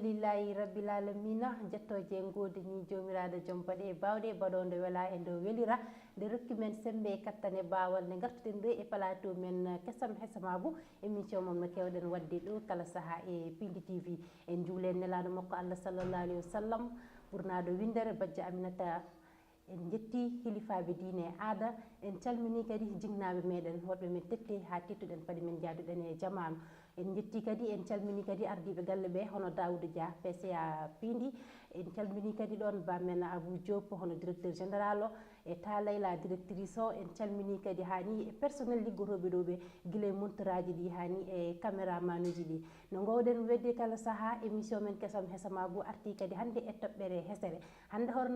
alhamdulillahi rabbil alamina jettoje ngodi ni jomiraade jompade e bawde badonde wela e do welira de rokki men sembe kattane bawal ne gartuden do e plateau men Kessam Hesamaagu émission mom no kewden wadde do kala saha e Piindi TV en juulen nelado makko Allah sallallahu alaihi wasallam burnaado windere bajja Aminata en jetti hilifaɓe diine e aada en calmini kadi jignaɓe meɗen hoɗɓe men tette ha tettuɗen paɗi men jaaduɗen e jamanu en jetti kadi en calmini kadi ardiɓe galle ɓe hono Daoudou Dia PCA Piindi en calmini kadi ɗon bamen Abou Diop hono directeur général o e Talayla directrice o en calmini kadi hani e personnel liggotoɓe ɗo ɓe guila e montoraji ɗi hani e caméraman uji ɗi no gowɗen wedde kala saaha émission men Kessam Hesamaagu arti kadi hande e toɓɓere hesere hande hoto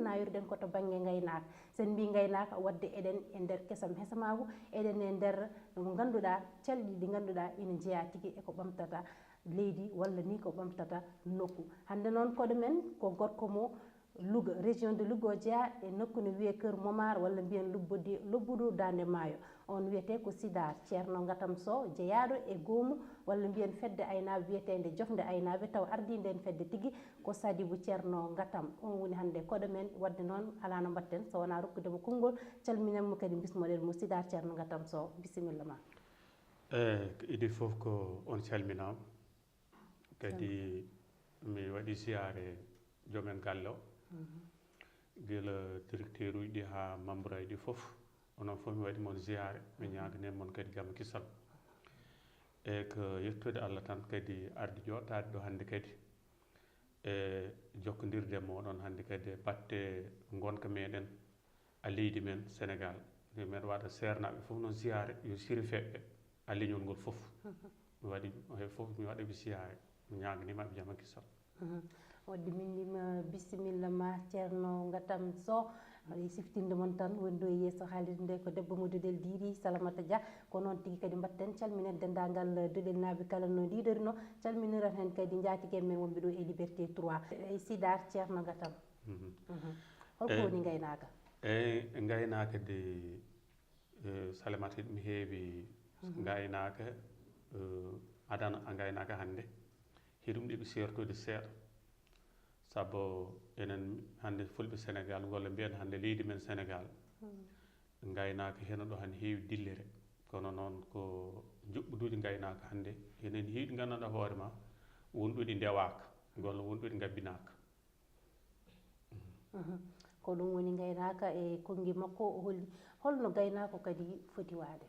nayorɗen koto banggue gaynaka sen mbi gaynaka wadde eɗen e nder Kessam Hesamaagu eɗen e nder mo ganduɗa calɗi ɗi ganduɗa ina jeeya tigui eko ɓamtata leydi walla ni ko ɓamtata nokku hande noon koɗo men ko gorko mo Louga région de Louga jeeya e nokku no wiye Kër Momar walla mbiyen lobbudu Dande Maayo on wiyete ko Sidar Thierno Ngatam so jeeyaɗo e goomu walla mbiyen fedde Aynaabe wiyetede Diofnde Aynaabe taw ardi nden fedde tigui ko Sadibou Thierno Ngatam on woni hande koɗo men wadde noon ala no mbatten so wona rokkudemo konngol calminanmo kadi bismoɗen mo Sidar Thierno Ngatam so bisimilla ma idi fof ko on calminama kadi mi waɗi siyare jomen galle o gila directeur uji ɗi ha membre aji ɗi fof onon fof mi waɗi mon ziyare mi ñaganema mon kadi jaam kisal e ko yettude Allah tan kadi ardi joɗade ɗo hande kadi e jokkodirde moɗon hande kadi e batte gonka meɗen a leydi men Sénégal meɗa waɗa sernaɓe fof noon ziyare yo sirifeɓe a leñol ngol fof mi waɗi he fof mi waɗaɓe siyare mi ñaganimaɓe jaam kisal wadde min ndima bisimilla ma Thierno Ngatam so siftinde mon tan woni ɗo e yesso haalirde nde ko debbo mo Dodel Diri Salamata Dia ko noon tigui kadi mbatten calminen dendagal Dodel naaɓe kala no ɗiɗorino calminiran hen kadi jatigue men wonɓe ɗo e Liberté 3 e Sidar Thierno Ngatam holko woni gaynaka eyyi gaynaka de Salamata mi heewi gaynaka adana a gaynaka hande hiɗum ɗiɓe sertude seeɗa saabu enen hande fulɓe Sénégal golla mbiyen hande leydi men Sénégal gaynaka heno ɗo hande heewi dillere kono noon ko juɓɓudude gaynaka hande enen hiiɗi gandanɗa hoore ma wonɗo ɗi ndewaka golla wonɗo ɗi gabbinaka ko ɗum woni gaynaka e konngui makko o holli holno gaynako kadi foti waade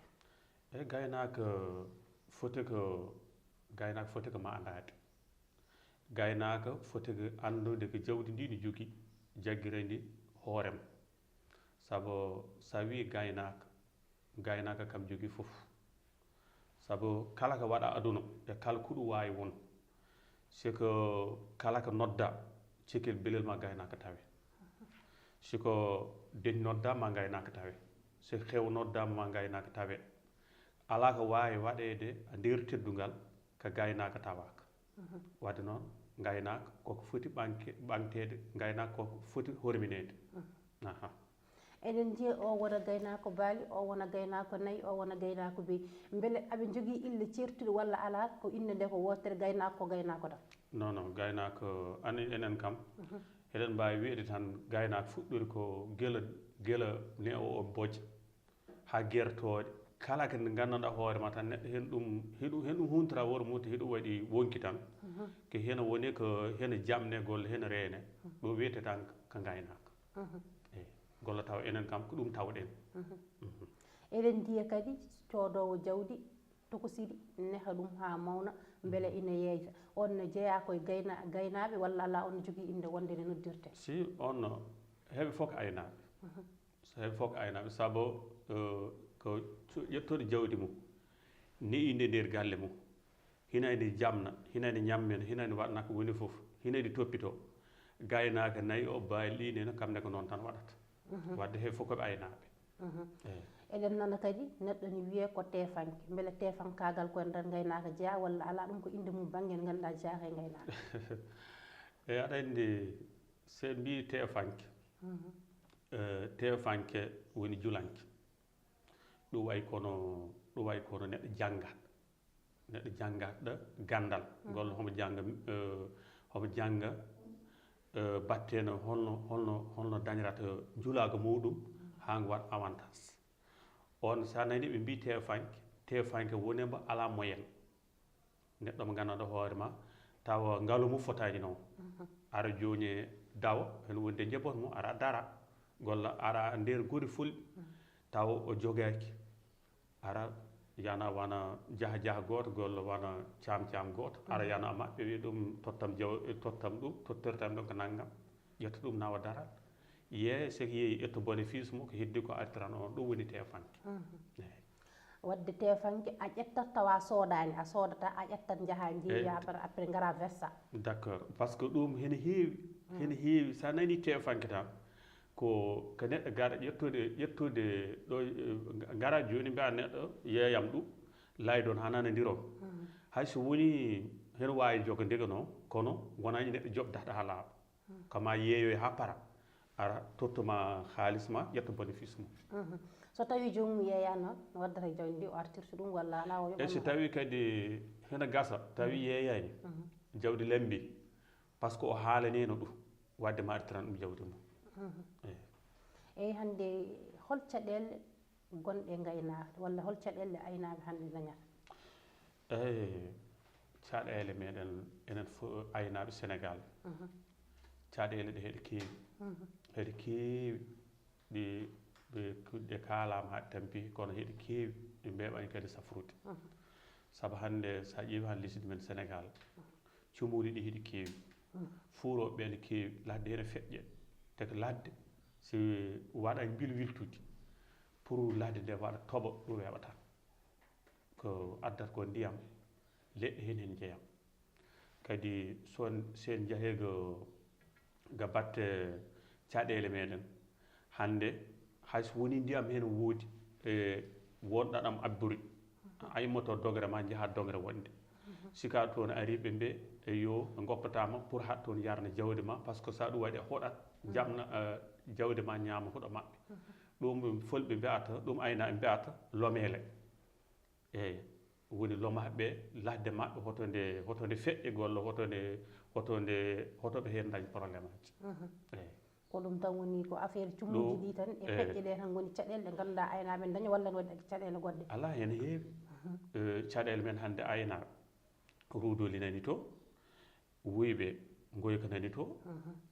e gaynaka foti ko ma andade gaynaka foti ko andude ko jawdi ndi ne jogui jagguirandi hoorema saabu sa wi gaynaka kam jogui foof saabu kala ko waɗa aduna e kala kuɗo wawi won siko kala ko nodda cikkel belel ma gaynaka tawe siko deñ nodda ma gaynaka tawe so xew nodda ma gaynaka tawe ala ko wawi waɗede a nder teddugal ko gaynaka tawaka wadde noon gaynaka koko foti ɓamtede gaynaka koko foti horminede eɗen jiiya o wona gaynako baali o wona gaynako nayyi o wona gaynako beyi beele aɓe jogui ille certuɗe walla ala ko inde nde ko wotere gaynako ko gaynako tan non gaynako enen kam eɗen mbawi wiide tan gaynako fuɗɗori ko guela ne o bojja ha guertode kala ko gandanɗa hoorema tan neɗɗo hen ɗum huntora woto mum heɗum waɗi wonki tan ko heno woni ko heno jamne golle heno reene ɗo wiyete tan ko gaynaka eyi golla taw enen kam ko ɗum tawɗen eɗen jiiya kadi coodowo jawdi tokosiɗi neha ɗum ha mawna beele ina yeyta on ne jeeya koye gaynaɓe walla ala on jogui inde wonde ne noddirte si on heeɓe fof ko aynaɓe so heeɓe fof ko aynaɓe saabu ko ƴettoɗo jawdi mum ne'inde nder galle mum hinayde jamna hinayde ñammena hinayde waɗana ko woni foof hinayde toppito gaynaka nayyi o baali ɗi nene kamne ko noon tan waɗata wadde heeɓe fof koɓe aynaɓe eɗen nana kadi neɗɗo ne wiye ko tefanke beele tefankagal koye nder gaynaka jeeya walla ala ɗum ko inde mum banggue nde ganduɗa jeeyaka e gaynaka eyi aɗa andi se mbi tefanke woni julanke ɗum way kono neɗɗo janggat gandal golla homo jangga homo janga batteno holno dañirata julago muɗum ha ngo wat avantage on sa nani ɓe mbi tefanke wonemo ala moyen neɗɗo mo ganduɗa hoorema tawa ngaalu mum fotani noon ara joni dawa hen wonde jebot mum ara dara golla ara nder guri fulɓe taw o jogaki ara yana wana jaha goto golla wana cam goto ara yana maɓɓe wi ɗum tottam ɗum tottirtam ɗum ko naggam ƴetta ɗum nawa daral ye seki yeeyi ƴetto bénéfice mum ko heddi ko artiran on ɗum woni tefanke wadde tefanke a ƴettat tawa sodani a sodata a ƴettat jaaha jeeya après gara versa d' accord par ce que ɗum hene heewi sa nani tefanke tan ko neɗɗo gara ƴettude ɗo gara joni mbiya neɗɗo yeeyam ɗum laydon ha nanodiro hayso woni hen wawi jogodiga noon kono wonani neɗɗo jobdata ha laaɓa kama yeeyoy ha para ara tottuma halis ma ƴetta bénéfice mum so tawi jomum yeeyano no waddata jawdi ndi o artirta ɗum walla ala o e so tawi kadi hena gasa tawi yeeyani jawdi lembi par ce que o haalanino ɗum wadde ma artiran ɗum jawdi mum eyyi hande hol caɗele gonɗe gaynaka walla hol caɗele aynaɓe hande dañata caɗele meɗen enen aynaɓe sénégal caɗele ɗe heɗe keewi ɗe kalama ha tampi kono heɗe keewi ɗe mbeɓani kadi safrude saabu hande sa ƴeewi han lesdi men sénégal cumuɗi ɗi heɗi keewi fuuroɓe ɓe ne keewi ladde hene feƴƴe te ko ladde si waɗa wiltude pour ladde nde waɗa tooɓa ɗum weɓata ko addata ko ndiyam leɗɗe hen jeeyam kadi sen jaahe ga batte caɗele meɗen hande hayso woni ndiyam hen woodi wonɗaɗam abbori a immoto dogre ma jaaha dogre wonde sika toon ari ɓe mbe yo goppatama pour haɗ toon yarna jawdi ma par ce que sa ɗum waɗi hoɗat jamna jawdi ma ñaama huuɗo maɓɓe ɗum fulɓe mbiyata ɗum aynaɓe mbiyata lomele eyyi woni lomaɓe ladde maɓɓe hotonde feƴƴe golla hotoɓe hen dañ probléme aji eyyi ko ɗum tan woni ko affaire cummuji ɗi tan e feƴƴe ɗe tan goni caɗele ɗe ganduɗa aynaɓe daña walla ne waɗi caɗele goɗɗe ala hen heewi caɗele men hande aynaɓe ruudoli nani to wuyɓe goyka nani to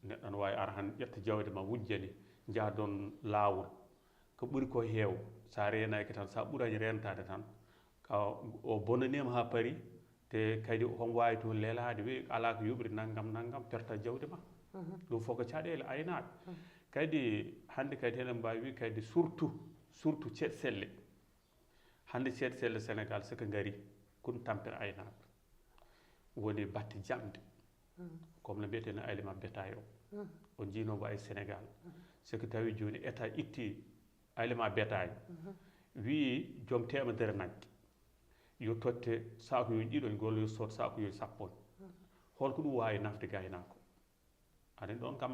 neɗɗo ne wawi ara han ƴetta jawdi ma wujjani jaadon lawol ko ɓuuri ko heew sa renaki tan sa ɓuurani rentade tan o bonnanima ha paari te kadi homo wawi toon lelade wi ala ko yuɓri naggam perta jawdi ma ɗum fof ko caɗele aynaɓe kadi hande kadi eɗen mbawi wi kadi surtout ceeɗ selle hande ceeɗ selle sénégal soko gaari kon tampere aynaɓe woni batte jamde comme no mbiyeten aliment bétail o jiinomo ay sénégal soko tawi joni état itti aliment bétail wi joom temedere nagge yo totte sakuyoji ɗiɗon golla yo sot sakuyoji sappon holko ɗum wawi nafde gaynako aɗa ɗon kam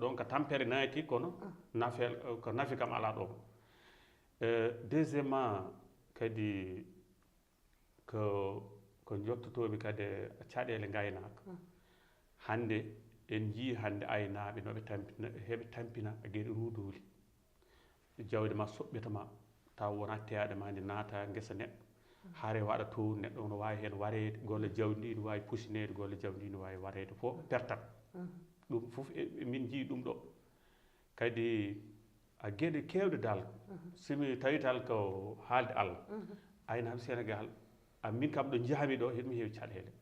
ɗon ko tampere naati kono ko nafi kam ala ɗon deuxièmement kadi ko jottotomi kadi caɗele gaynaka hande en jii hande aynaɓe noɓe heɓe tampina e gueɗe ruudoli jawdi ma soɓɓitama taw wona teyaɗe ma ndi naata guesa neɗɗo haare waɗa to neɗɗo no wawi hen warede golla jawdi ndi ne wawi pusinede golla jawdi ndi ne wawi warede fof pertat ɗum fof min jii ɗum ɗo kadi a gueɗe kewɗe dal simi tawi tal ko haalde Allah aynaɓe sénégal min kam ɗo jaami ɗo heɗmi heewi caɗele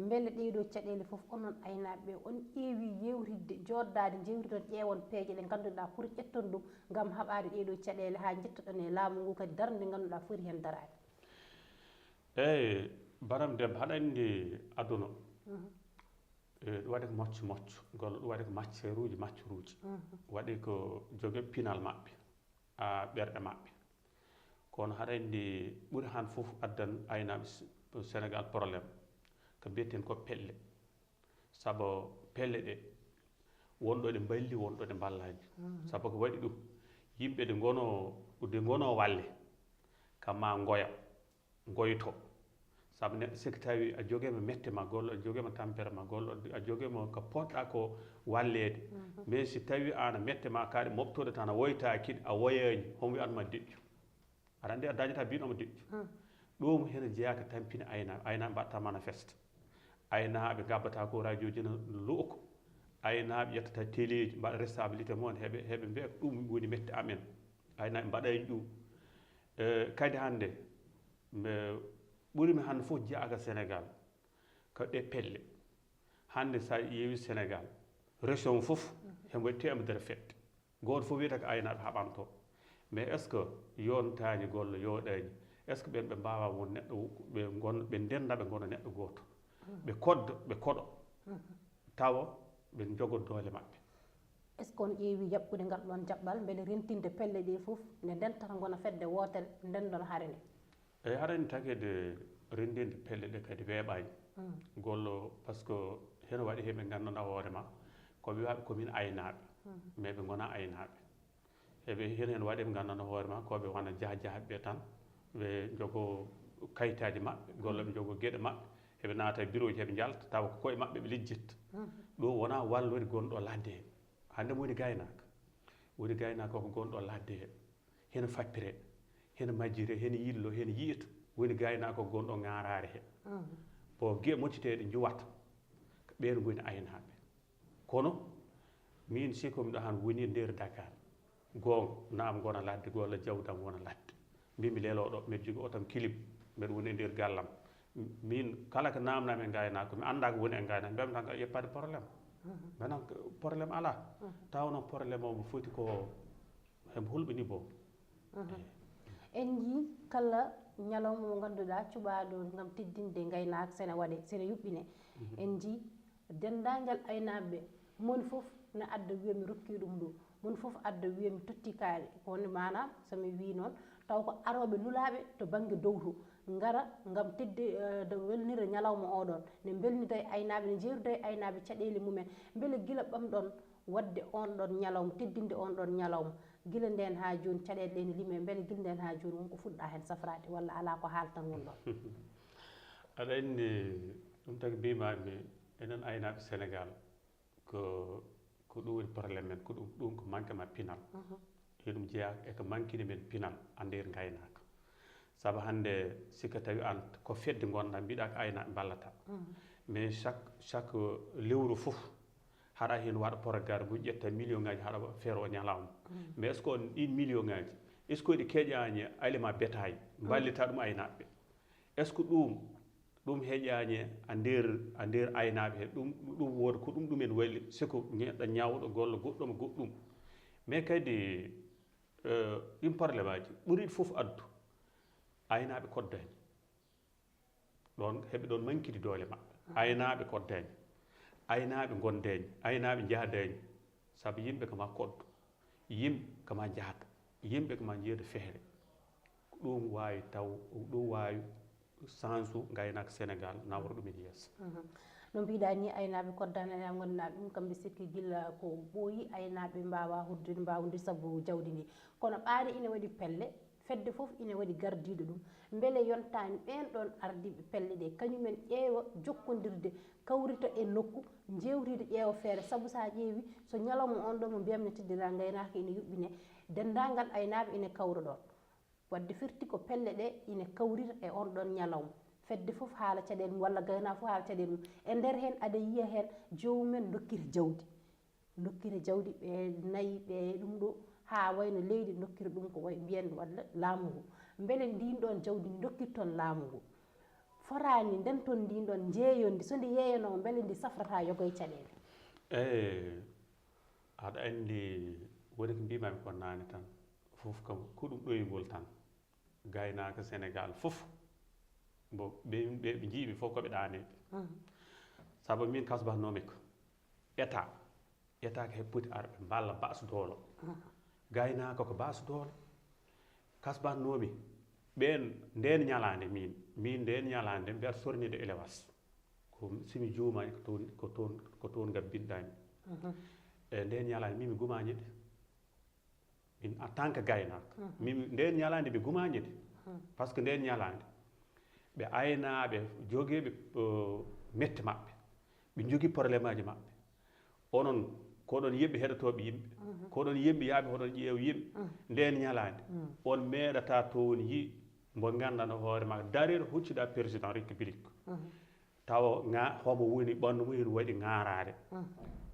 beele ɗeɗo caɗele foof onon aynaɓe on ƴeewi yewtidde joddade jewtidon ƴeewon peeje ɗe ganduɗa pour ƴetton ɗum gam haɓade ɗeɗo caɗele ha jettoɗon e laamu ngu kadi darde nde ganduɗa foti hen darade eyyi baram Demba haɗa andi aduna ɗum waɗi ko moccu golla ɗum waɗi ko macceruji waɗi ko jogue pinal maɓɓe ɓerɗe maɓɓe kono haɗa andi ɓuuri han foof addan aynaɓe sénégal probléme ko mbiyeten ko pelle saabu pelle ɗe wonɗo ɗe balli wonɗo ɗe ballani saabu ko waɗi ɗum yimɓe ɗe gono walle kamma goyto sabu neɗɗo siki tawi a joguima mette ma gollo a joguima tampere ma gollo a joguima ko poɗɗa ko wallede mais si tawi an mette ma kaɗe moftude tan a woytaki a woyani homo wiyanma deƴƴu aɗa andi a dañata binomo deƴƴu ɗum hene jeeyaka tampini aynaɓe mbatta manifeste aynaɓe gabbata ko radio ji no luuko aynaɓe ƴettata télé ji mbaɗa responsabilité moon heɓe mbiya ko ɗum woni mette amen aynaɓe mbaɗani ɗum kadi hande ɓurimi hande fof jeeyaka Sénégal ko ɗe pelle hande sa ƴeewi Sénégal région fof hen waɗi temedere fedde goto fof wiyata ko aynaɓe haɓanto mais est ce que yontani gollo yooɗani est ce que ɓen ɓe mbawa won neɗɗo ɓe ndenda ɓe gona neɗɗo goto ɓe kodda ɓe koɗo tawa ɓe jogo doole maɓɓe est ce que on ƴeewi jaɓɓude ngal ɗon jaɓɓal beele rentinde pelle ɗe fof nde ndentata gona fedde wotere ndendon haare nde eyi harani tagede rendinde pelle ɗe kadi weeɓani gollo par ce que heno waɗi heɓe ganduɗa hoorema ko wiyaɓe komin aynaɓe mais ɓe gona aynaɓe eɓe hen waɗi ɓe ganduɗa hoorema koɓe wona jahajahaɓe ɓe tan ɓe jogo kayitaji maɓɓe golla ɓe jogo gueɗe maɓɓe heɓe naata e bureau ji heɓe jalta tawa ko koye maɓɓe ɓe lijjitta ɗum wona wallude gonɗo ladde he hande woni gaynaka koko gonɗo ladde he hene fappire hene majjire hene yillo hene yiita woni gaynaka koko gonɗo ŋarare he bon gueɗe mocciteɗe juwata ko ɓen goni aynaɓe kono min sikomi ɗo han woni nder Dakar gonga naam gona ladde golla jawdam wona ladde mbimi leloɗo mbiɗa jogui otam kilim mbiɗa woni e nder gallam min kala ko namnami e gaynako mi anda ko woni e gaynako mbiyami tan ko yeppade probléme maintenant probléme ala tawno probléme o mo foti ko hemo hulɓini boom en jii kala ñalawma mo ganduɗa cuɓaɗo gam teddinde gaynaka sene waɗe sene yuɓɓine en jii dendagal aynaɓe moni foof ne adda wiya mi rokki ɗum ɗo moni foof adda wiya mi totti kaari woni manam somi wi noon taw ko aroɓe lulaɓe to banggue dowto gara gam tedde welnira ñalawma oɗon ne belnida e aynaɓe ne jeeruda e aynaɓe caɗele mumen beele guila ɓamɗon wadde on ɗon ñalawma teddinde on ɗon ñalawma guila nden ha joni caɗele ɗe ne liime beele guila nden ha joni wonko fuɗɗa hen safrade walla ala ko haal tan won ɗon aɗa andi ɗum tagi mbimami enen aynaɓe Sénégal ko ɗum woni probléme men ko ɗum ko manque ma pinal eɗum jeeya eko manquine men pinal a nder gaynaka saabu hande sikka tawi an ko fedde gonɗa mbiɗa ko aynaɓe ballata mais chaque lewru foof haɗa hen waɗa programme mo ƴetta million ngaji haɗa feere o ñalawma mais est ce que on ɗin million ngaji est ce que ɗi keeƴani aliment bétail ballita ɗum aynaɓe est ce que ɗum heeƴani a nder aynaɓe he ɗum woda ko ɗum ɗumen walli siko neɗɗo ñawɗo golla goɗɗum goɗɗum mais kadi ɗin probléme aji ɓuuriɗi foof addu aynaɓe koddani ɗon heɓe ɗon manquide doole maɓɓe aynaɓe koddani aynaɓe gondani aynaɓe jahdani saabu yimɓe koma koddo yimɓe koma jahata yimɓe koma jeeyde feere ɗum wawi taw ɗum wawi change u gaynaka Sénégal nawra ɗumen yeeso no mbiɗa ni aynaɓe koddani aynaɓe gondanaɓe ɗum kamɓe sikki guila ko ɓooyi aynaɓe mbawa hurdude mbawde saabu jawdi ndi kono ɓaade ina waɗi pelle fedde foof ina waɗi gardiɗo ɗum beele yontani ɓen ɗon ardiɓe pelle ɗe kañumen ƴeewa jokkodirde kawrita e nokku jewtide ƴeewa feere saabu sa ƴeewi so ñalawma on ɗo mo mbiyamne teddira gaynaka ina yuɓɓine dendagal aynaɓe ina kawra ɗon wadde firti ko pelle ɗe ina kawrita e on ɗon ñalawma fedde foof haala caɗele mum walla gayna fof haala caɗele mum e nder hen aɗa yiya hen jomumen dokkira jawdi ɓe nayyi ɓe ɗum ɗo ha wayno leydi dokkira ɗum ko way mbiyen walla laamu ngu beele ndin ɗon jawdi ndi dokkirton laamu ngu forani nden ton ndin ɗon jeeyondi so ndi yeeyanoma beele ndi safrata yogoye caɗele aɗa andi woni ko mbimami ko nane tan fof kam ko ɗum ɗoygol tan gaynaka Sénégal fof bo ɓe jiiɓe fof koɓe ɗaneɓe saabu min kasbatnomi ko état ko heppoti arɓe mballa baas doolo gaynaka ko baas doolo kasbatnomi ɓen nden ñalande min nden ñalande mbiyata sornide élevage ko simi juumani ko toon gabbinɗami e nden ñalande min mi gumañi ɗe min en tant que gaynaka min nden ñalande mi gumañi ɗe par ce que nden ñalande ɓe aynaaɓe jogeeɓe mette maɓɓe ɓe jogii probléme aji maɓɓe onon koɗon yimɓe heɗotooɓe yimɓe koɗon yimɓe yaaɓe hoɗon ƴeew yimɓe ndeen ñalaande on meeɗataa toon yi mbo nganndanɗo hoore ma dareeɗo huccuɗaa président république tawa homo woni ɓanndu mum ene waɗi ŋaaraade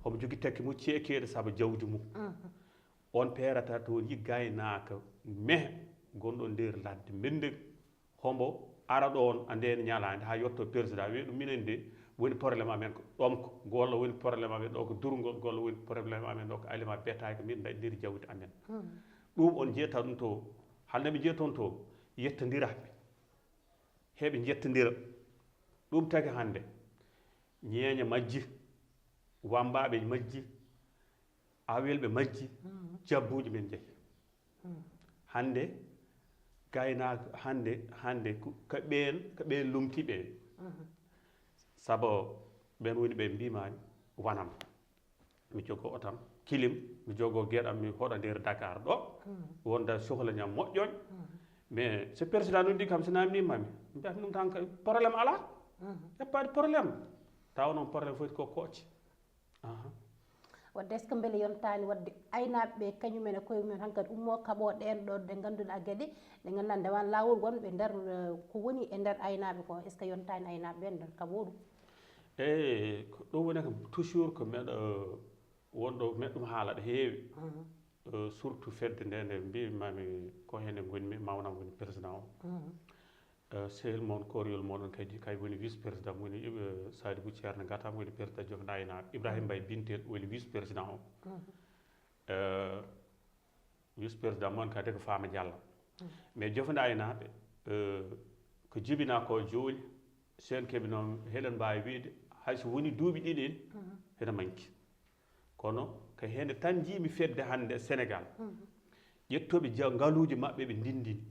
homo jogii tekki mum ceekeeɗo sabu jawdi mum on peerataa toon yi gaynaaka mehe gonɗon ndeer ladde mendeg hombo ara ɗon a ndeen ñalaande haa yetto président wiya ɗum minen de woni probléme amen ko ɗomko golla woni probléme amen ɗo ko durgol golla woni probléme amen ɗo ko aliment bétail ko min dañdiri jawdi amen ɗum on jeetta ɗum to hande ɓe jeeton to yettodiraɓe heɓe jettodira ɗum tagi hande ñeeña majji wambaɓe majji awelɓe majji jabbuji men jeeyi hande gaynaka hande ko ɓen lumtiɓe saabu ɓen woni ɓe mbimani wanam mi jogo otam kilim mi jogo gueɗam mi hoɗa nder Dakar ɗo wonda sohla ñam moƴƴoñ mais so président noddi kam so namdimami mbiyata ɗum tan probléme ala heppade probléme taw noon probléme foti ko kooce wadde est ce que beele yontani wadde aynaɓeɓe kañumen e koyemumen hankkadi ummo kaɓo ɗen ɗo ɗe ganduɗa gueɗe ɗe ganduɗa ndewan lawol gonɓe nder ko woni e nder aynaɓe ko est ce que yontani aynaɓeɓe nder kaɓo ɗum eyyi ɗum woni ko toujours ko meɗa wonɗo meɗɗum haala ɗo heewi surtout fedde nde nde mbimami ko hene gonmi mawnam woni président o sehil moon koryol moɗon kadi kay woni vice président woni Sadibou Thierno Ngatam woni président Diofnde Aynaabe Ibrahima Mbaye Bintel woni vice président o vice président moon kadi ko Fama Diallo mais Diofnde Aynaabe ko jibina ko jooni sen keɓe noon heɗen mbawi wiide hayso woni duuɓi ɗiɗi en hene manki kono ko hende tan jiimi fedde hande Sénégal ƴettoɓe ngaluuji maɓɓe ɓe ndindini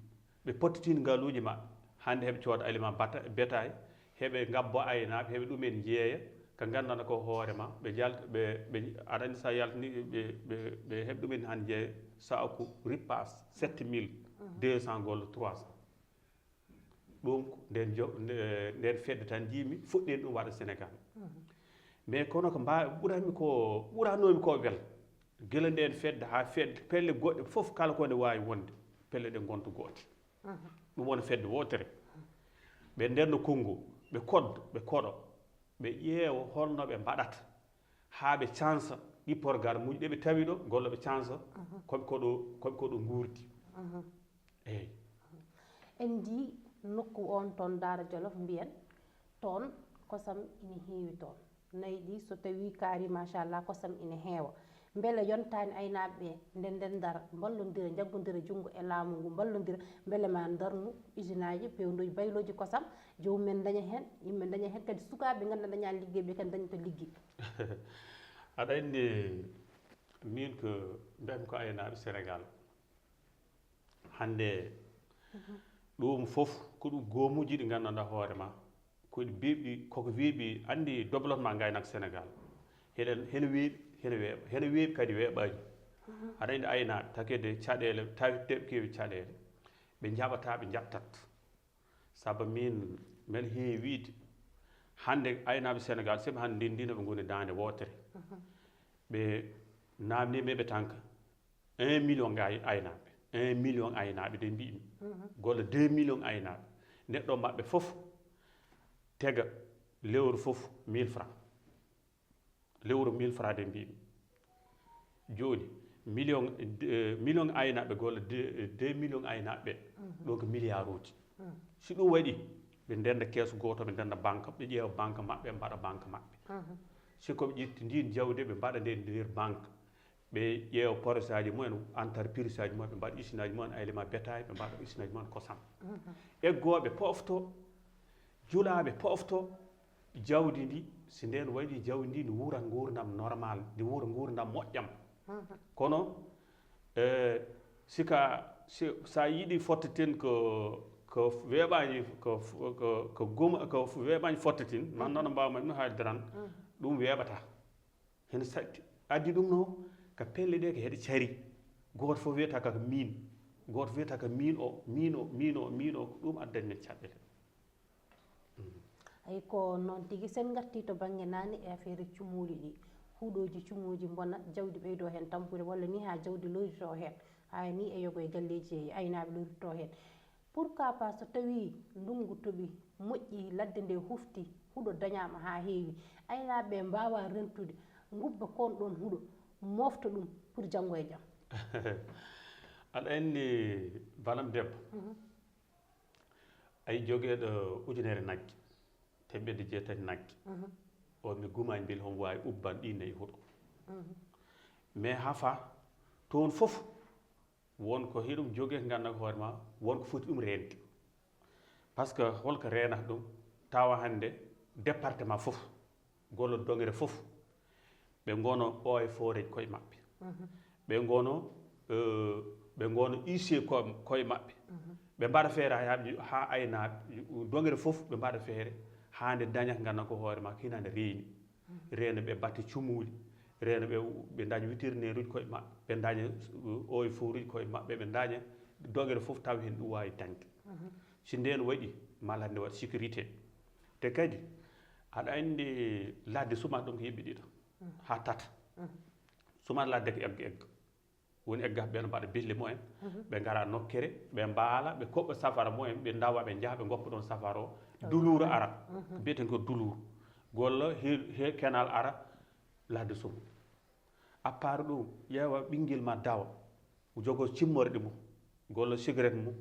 ɓe pottitini ngaluuji maɓɓe hande heɓe cooda aliment bétail heɓe ngabbo aynaaɓe heɓe ɗumen jeeya ko nganndanɗa ko hoorema ɓe aɗa andi sa yaltini ɓe heɓe ɗumen han jeeya saku ripas 7200 golla 300 ɗum nden fedde tan jiimi fuɗɗen ɗum waɗa Sénégal mais kono ko ɓuranomi ko wel gila nden fedde ha fedde pelle goɗɗe fof kala ko nde wawi wonde pelle ɗe gonta goote ɗum woni fedde wotere ɓe ndenno Congo ɓe koddo ɓe koɗo ɓe ƴeewa holno ɓe mbaɗata ha ɓe cansa ɗi programme muji ɗe ɓe tawi ɗo golla ɓe cansa koɓe koɗo guurdi eyyi en di nokku on toon Daara Jolof mbiyen toon kosam ina heewi toon nayi ɗi so tawi kaari machallah kosam ina heewa beele yontani aynaɓeɓe nden dara ballodira jaggodira junngo e laamu ngu ballodira beele ma darnu usine aji pewdoji bayloji kosam jomumen daña hen yimɓe daña hen kadi sukaɓe ganduɗa dañani ligguey ɓe kadi daña to ligguey aɗa andi min ko mbiyatmi ko aynaɓe Sénégal hande ɗum fof ko ɗum goomuji ɗi gandanɗa hoorema koɗi biɓɗi koko weeɓi andi développement gaynak Sénégal hene weeɓi kadi weeɓaji aɗa andi aynaɓe takede caɗele tawideɓe kewi caɗele ɓe jaɓata ɓe jabtat saabu min heewi wiide hande aynaɓe Sénégal sooɓe hande ndendino ɓe goni dande wotere ɓe namdimeɓe tanka 1 million aynaɓe 1 million aynaɓe de mbimi golla 2 million aynaɓe neɗɗo maɓɓe fof tega lewru fof 1000 francs lewru 1000 francs de mbimi joni million aynaɓe golla 2 million aynaɓe ɗo ko milliard uji si ɗum waɗi ɓe ndenda keeso goto ɓe ndenda banque ɓe ƴeewa banque maɓɓe mbaɗa banque maɓɓe sikoɓe ƴetti ndin jawdi ɓe mbaɗa nde nder banque ɓe ƴeewa projet aji mumen entreprise aji mumen ɓe mbaɗa usine aji mumen aliment bétail ɓe mbaɗa usine aji mumen kosam eggoɓe pofto julaɓe pofto jawdi ndi si nden waɗi jawdi ndi ndi wuura gurdam normal ndi wuura gurdam moƴƴam kono sa yiiɗi fottaten ko weeɓaji ko weeɓaji fottatin man noon mbawma ɗum haaldiran ɗum weeɓata hen addi ɗum no ko pelle ɗe ko heɗe cari goto fof wiyata kaka min goto wiyata ka min o ko ɗum addani men caɗɗele ay ko noon tigi sen gatti to bange nani e affaire cumuli ɗi huuɗoji cumuji bona jawdi ɓeydo hen tampude walla ni ha jawdi loyrito hen ha ni e yogo e galleji aynaɓe loyrito hen pourquoi pas so tawi ndungu toɓi moƴƴi ladde nde hufti huuɗo dañama ha heewi aynaɓe mbawa rentude gubba kon ɗon huuɗo mofta ɗum pour janggo e jaam aɗa andi banam debbo ay jogueɗo ujunere nagge temedde jeetati nagge o mi gumani mbeli homo wawi ubban ɗi nayyi huuɗo mais ha fa toon foof wonko hiɗum jogui ko ganduɗa ko hoore ma wonko foti ɗum rende par ce que holko renata ɗum tawa hande département foof gollo dongere foof ɓe gono o e foreji koye mabɓe ɓe gono IC koye mabɓe ɓe mbaɗa feere ha aynaɓe dongere foof ɓe mbaɗa feere hande daña ko ganduɗa ko hoore ma ko hinande reeni reena ɓe batte cumuli reena ɓe daña vétérinaire uji koye mabɓe ɓe daña eaux et forêt uji koye mabɓe ɓe daña dongere foof taw hen ɗum wawi dañde si nden waɗi mala nde waɗa sécurité te kadi aɗa andi ladde sumata ɗum ko yimɓe ɗiɗo ha tata sumata ladde ko egga egga woni eggaɓe ɓen mbaɗa bille mumen ɓe gara nokkere ɓe mbaala ɓe koɓɓa safara mumen ɓe dawa ɓe jaaha ɓe goppa ɗon safara o duluru ara mbiyeten ko duluru golla he kenal ara ladde suma à part ɗum ƴeewa ɓinguel ma dawa jogo cimmorɗe mum golla cigarette mum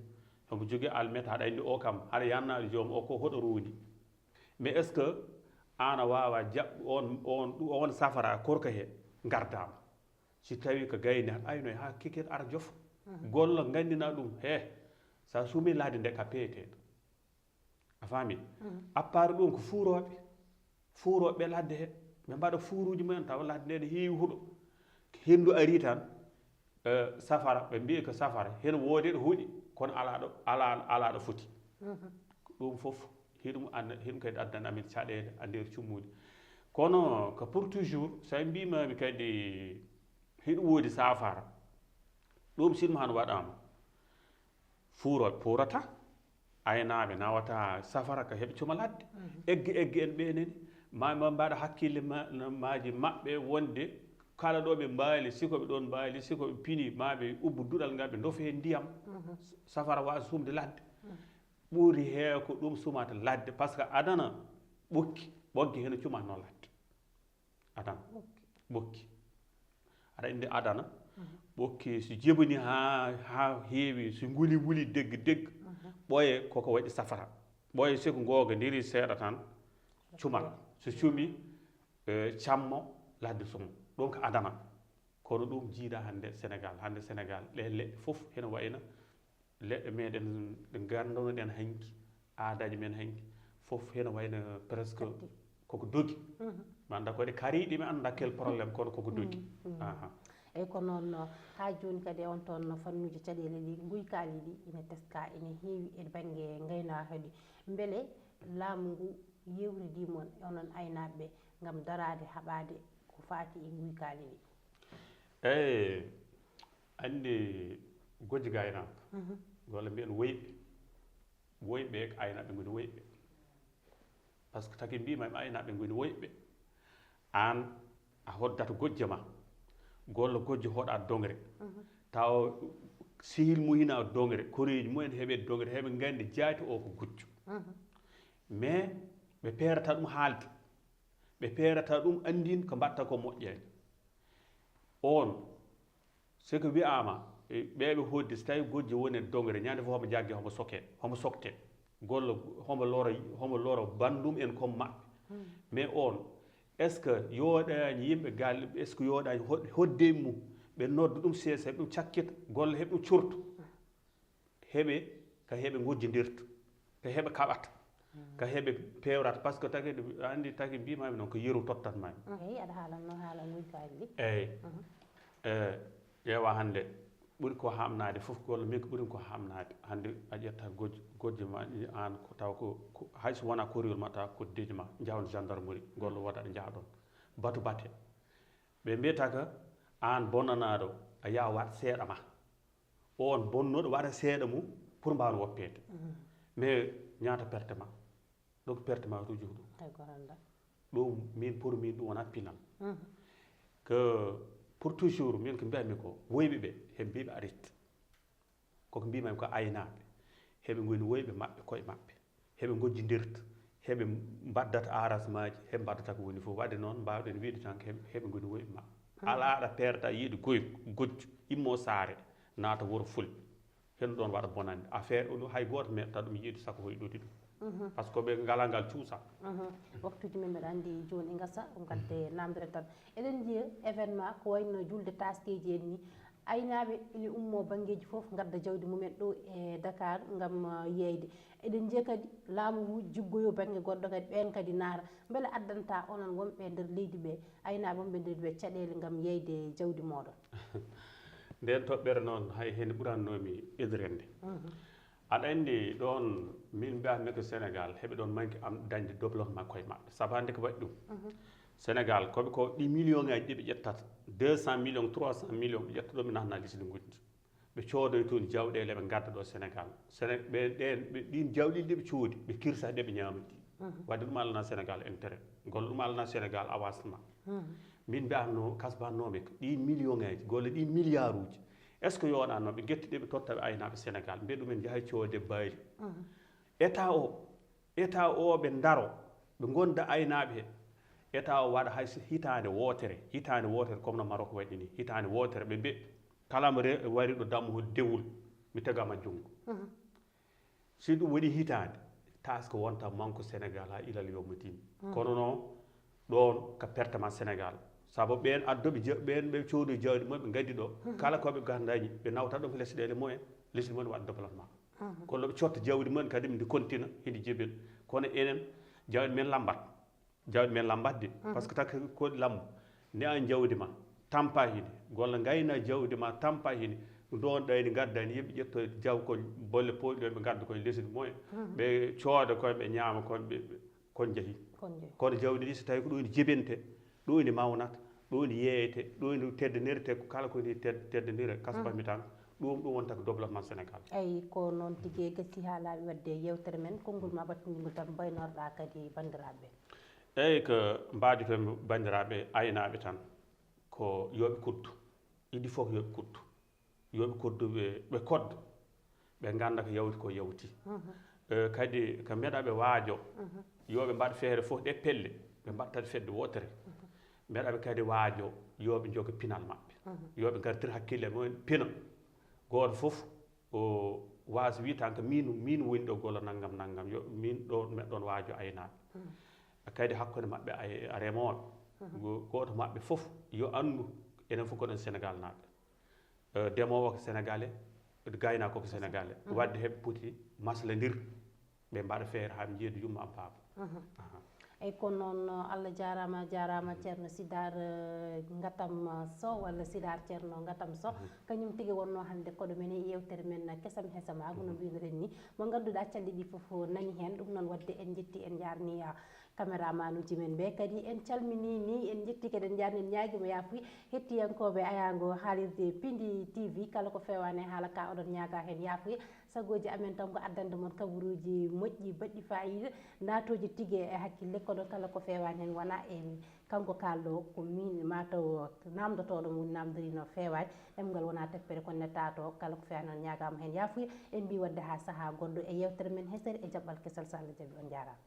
omo jogui almet haɗa andi o kam haɗa yannaɗo joom o ko hoɗo rondi mais est ce que an a wawa jaɓ on safara korka he gardama si tawi ko gayni aɗa aynoy ha kiket ara jofa golla gandina ɗum he sa suumi ladde nde ka peeteɗo a faami à part ɗum ko fuuroɓe ladde he ɓe mbaɗa fuuruji mumen tawa ladde nde ne heewi huuɗo hendu ari tan safara ɓe mbi ko safara hen woodi ɗo huuɗi kono alaɗo foti ɗum foof hiɗum kadi addana amin caɗele a nder cummuɗi kono ko pour toujours sa mbimami kadi hiɗo woodi safara ɗum sinno han waɗama fuuroɓe puurata aynaɓe nawata safara ko heɓe cuma ladde egge en ɓeneni ma mbaɗa hakkille maji maɓɓe wonde kala ɗo ɓe mbaali sikoɓe ɗon mbaali sikoɓe pini maɓe ubbu duɗal ngal ɓe dofe hen ndiyam safara wawa sumde ladde ɓuuri heew ko ɗum sumata ladde par ce que adana ɓoggi hen cumatno ladde adana ɓokki aɗa andi adana ɓokki so jibini ha heewi so wuli degg ɓooye koko waɗi safara ɓooye siko googa ndiri seeɗa tan cumat so cumi cammo ladde suma ɗum ko adana kono ɗum jiiɗa hande sénégal ɗe leɗɗe foof hene wayno leɗɗe meɗen ɗe gandunoɗen hanki aadaji men hanki foof hene wayno presque koko dogi mi anda koɗe kariɗi mi anda quel probléme kono koko dogi eyyi ko noon ha joni kadi on toon fannuji caɗele ɗi guykali ɗi ina teska ina heewi e banggue gaynaka ɗi beele laamu ngu yewridimon onon aynaɓeɓe gam darade haɓade ko fati e guykali ɗi eyyi andi gojji gaynaka walla mbiyen woyɓe ko aynaɓe goni woyɓe par ce que taki mbimami aynaɓe goni woyɓe an a hoddata gojje ma golla gojjo hoɗa dongre taw sihil muhina dongre koreji mumen heeɓe dongre heeɓe gandi jaati o ko gujjo mais ɓe perata ɗum haalde ɓe perata ɗum andin ko mbatta ko moƴƴani on siko wiyama ɓeɓe hodde so tawi gojjo woni e dongre ñande fof homo jaggue homo sokte golla homo lora bandum en comme maɓɓe mais on est ce que yooɗani yimɓe galle est ce que yooɗani hodde mum ɓe nodda ɗum seesa heɓe ɗum cakkita golla heɓe ɗum curta heɓe ko heɓe gojjodirta ko heɓe kaɓata ko heɓe pewrata par ce que taki andi taki mbimami noon ko yeru tottanmami eyyi aɗa haalanno haala guykali ɗi eyyi ƴeewa hande ɓuuri ko hamnade foof golla min ko ɓuuri ko hamnade hande a ƴetta gojjo ma an ko taw ko hayso wona koriyol ma taw koddeji ma jawna gendarmerie golla woda ɗo jaaha ɗon bate ɓe mbiyata ko an bonnanaɗo a yaha waɗ seeɗa ma on bonnoɗo waɗa seeɗa mum pour mbawa woppede mais ñaata perte ma donc pertement ruju ɗum min pour min ɗum wonat pinal que pour toujours min ko mbiyatmi ko woyɓe ɓe heɓe mbiɓe arit koko mbimami ko aynaaɓe heɓe goni woyɓe maɓɓe koye maɓɓe heɓe gojjidirta heɓe mbaddata arrangement ji heɓe mbaddata ko woni fof wadde noon mbawɗen wiide tan ko heɓe goni woyɓe maɓɓe ala aɗa perda yiide gojju immo saare naata wuro fulɓe hen ɗon waɗa bonande affaire o ɗum hay goto meɗta ɗum yiide sako hoye ɗoti ɗum par ce que ɓe ngala ngal cuusa waktuji men mbeɗa andi joni e gasa gadde namdere tan eɗen jiya événement ko wayno julde taskeji en ni aynaaɓe ina ummo banggueji foof gadda jawdi mumen ɗo e Dakar gam yeyde eɗen jiya kadi laamu jiggoyo banggue goɗɗo kadi ɓen kadi naata beele addanta onon wonɓe nder leydi ɓe aynaaɓe wonɓe nder ɓe caɗele gam yeyde jawdi moɗon nden toɓɓere noon hay hen ɓurannomi idrende aɗa andi ɗon min mbiyatmi ko Sénégal heɓe ɗon manque am dañde développement koye maɓɓe saabu hande ko waɗi ɗum Sénégal koɓe ko ɗi million ngaji ɗi ɓe ƴettata 200 millions 300 millions ɓe ƴetta ɗo ɓe natna lisde gondi ɓe coodoy toon jawɗele ɓe gadda ɗo Sénégal ɗin jawɗiɗi ɗi ɓe coodi ɓe kirsa ɗe ɓe ñamati wadde ɗum alana Sénégal intérêt golla ɗum alana Sénégal avancement min mbiyatno kasbannoɓe ko ɗin million ngaji golla ɗin milliard uji est ce que yoɗanno ɓe guetti ɗe ɓe totta ɓe aynaaɓe Sénégal mbiya ɗumen jaaha coode baari état o ɓe daro ɓe gonda aynaaɓe he état o waɗa hay hitande wotere comme no Maroc waɗi ni hitande wotere ɓe mbi kala mo wari ɗo dammo dewul mi tegama junngo si ɗum waɗi hitande taske wonta manque Sénégal ha ilal yawmiddin kono noon ɗon ko pertement Sénégal saabu ɓen addoɓe ɓen ɓe coodoy jawdi mumen ɓe gaddi ɗo kala koɓe gandañi ɓe nawtat ɗum ko lesɗele mumen lesdi mumen waɗa développement kono ɓe cotta jawdi mumen kadi ndi kontina hindi jibin kono enen jawdi men lambatde par ce que taki koɗi lambo ne an jawdi ma tampa hini golla gayna jawdi ma tampa hini ɗon ɗayni gaddani yimɓe ƴetto jaw ko bolle pooɗi ɗo ɓe gadda koye lesdi mumen ɓe cooda koye ɓe ñaama kon jeehi kono jawdi ɗi so tawi ko ɗo ndi jibinte ɗo ndi mawnata ɗo ndi yeeyete ɗo ndi teddanirte ko kala koni teddandire kasbami tan ɗum wonta ko développement Sénégal eyi ko noon tigui gasi ha laaɓi wadde yewtere men konngol ma battugol tan mbaynorɗa kadi bandiraɓe eyyi ko mbaditomi bandiraɓe aynaaɓe tan ko yoɓe kuddu idi fof yoɓe kuddu ɓe kodda ɓe ganda ko yawti ko yawti kadi ko meeɗaɓe waajo yoɓe mbaɗ feere fof ɗe pelle ɓe mbattat fedde wotere meeɗaɓe kadi waajo yoɓe joga pinal maɓɓe yoɓe gartir hakkille mumen pina goto fof o wasa wi tan ko min woni ɗo golla naggam yo min ɗo meɗɗon waajo aynaaɓe kadi hakkude maɓɓe a remoɓe goto maɓɓe fof yo andu enen fof koɗen Sénégal naɓe ndemowo ko sénégalais gaynako ko sénégalais wadde heɓe poti masladir ɓe mbaɗa feere ha ɓe jeeyda yumma ampaba eyyi kono noon Allah jarama Thierno Sidar Ngatam Sow walla Sidar Thierno Ngatam Sow kañum tigui wonno hande koɗo men e yewtere men Kessam Hesamaagu no mbinoɗen ni mo ganduɗa calɗi ɗi foof nani hen ɗum noon wadde en jetti en jarni caméraman uji men ɓe kadi en calmini ni en jetti kadi en jarni en ñaaguima yaafuya hettiyankoɓe ayago haalirde Piindi TV kala ko fewani haala ka oɗon ñaaga hen yaafuya sagoji amen tan ko addande mon kabaruji moƴƴi baɗɗi fayida natoji tigui e hakkille kono kala ko fewani hen wona e kanko kalɗo ko min mataw namdotoɗo woni namdorino fewani ɗemgal wona teppere kono netta to kala ko fewani on ñagama hen yaafuya en mbi wadde ha saaha goɗɗo e yewtere men hesere e jaɓɓal kesal so Allah jaaɓi on jarama.